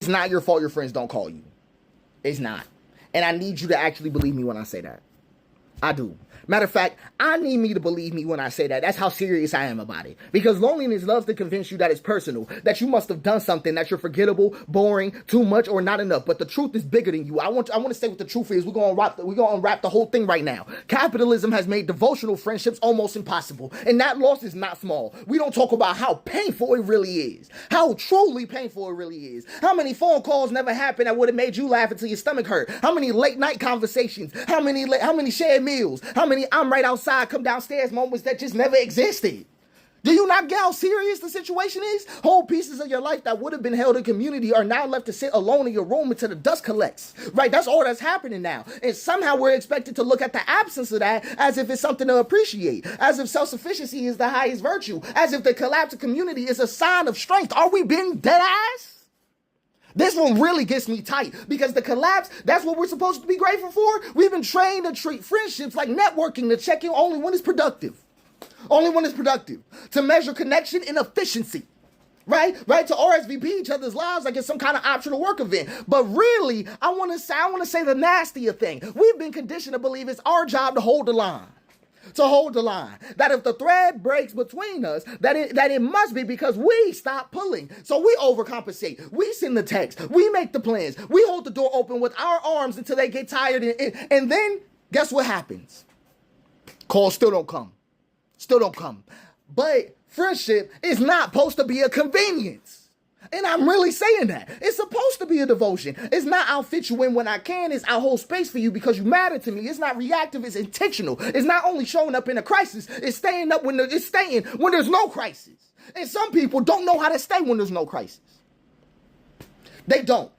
It's not your fault your friends don't call you. It's not. And I need you to actually believe me when I say that. I do. Matter of fact, I need me to believe me when I say that. That's how serious I am about it. Because loneliness loves to convince you that it's personal, that you must have done something, that you're forgettable, boring, too much, or not enough. But the truth is bigger than you. I want to say what the truth is. We're going to unwrap the whole thing right now. Capitalism has made devotional friendships almost impossible. And that loss is not small. We don't talk about how painful it really is. How truly painful it really is. How many phone calls never happened that would have made you laugh until your stomach hurt? How many late night conversations? How many shared meals? How many I'm right outside, come downstairs moments that just never existed? Do you not get how serious the situation is? Whole pieces of your life that would have been held in community are now left to sit alone in your room until the dust collects. Right? That's all that's happening now. And somehow we're expected to look at the absence of that as if it's something to appreciate. As if self-sufficiency is the highest virtue. As if the collapse of community is a sign of strength. Are we being dead ass? This one really gets me tight because the collapse, that's what we're supposed to be grateful for. We've been trained to treat friendships like networking, to check in only when it's productive. Only when it's productive. To measure connection and efficiency. Right? To RSVP each other's lives like it's some kind of optional work event. But really, I want to say the nastier thing. We've been conditioned to believe it's our job to hold the line. To hold the line. That if the thread breaks between us, that it must be because we stop pulling. So we overcompensate. We send the text. We make the plans. We hold the door open with our arms until they get tired. And then, guess what happens? Calls still don't come. Still don't come. But friendship is not supposed to be a convenience. And I'm really saying that. It's supposed to be a devotion. It's not I'll fit you in when I can. It's I'll hold space for you because you matter to me. It's not reactive. It's intentional. It's not only showing up in a crisis. It's staying up when there's no crisis. And some people don't know how to stay when there's no crisis. They don't.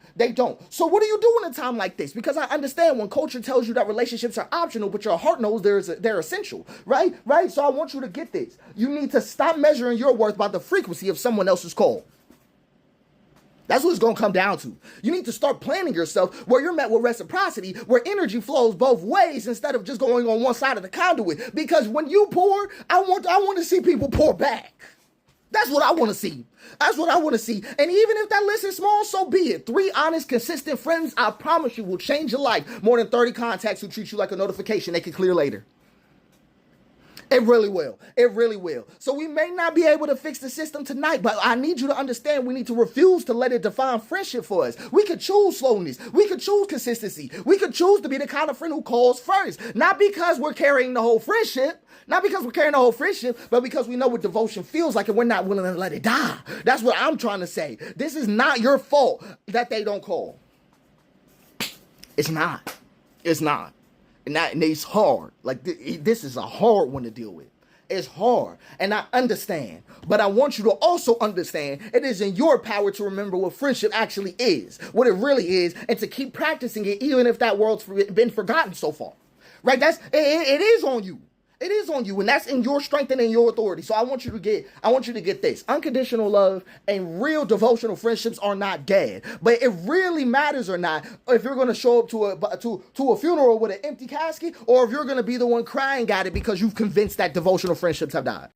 So what do you do in a time like this? Because I understand when culture tells you that relationships are optional, but your heart knows they're essential, right? So I want you to get this. You need to stop measuring your worth by the frequency of someone else's call. That's what it's going to come down to. You need to start planning yourself where you're met with reciprocity, where energy flows both ways instead of just going on one side of the conduit. Because when you pour, I want to see people pour back. That's what I want to see. And even if that list is small, so be it. 3 honest, consistent friends, I promise you, will change your life. More than 30 contacts who treat you like a notification they can clear later. It really will. So we may not be able to fix the system tonight, but I need you to understand we need to refuse to let it define friendship for us. We could choose slowness. We could choose consistency. We could choose to be the kind of friend who calls first. Not because we're carrying the whole friendship, but because we know what devotion feels like and we're not willing to let it die. That's what I'm trying to say. This is not your fault that they don't call. It's not. And it's hard. Like, this is a hard one to deal with. It's hard. And I understand. But I want you to also understand it is in your power to remember what friendship actually is. What it really is. And to keep practicing it even if that world's been forgotten so far. Right? It is on you. It is on you, and that's in your strength and in your authority. So I want you to get this. Unconditional love and real devotional friendships are not dead. But it really matters or not if you're going to show up to a funeral with an empty casket or if you're going to be the one crying at it because you've convinced that devotional friendships have died.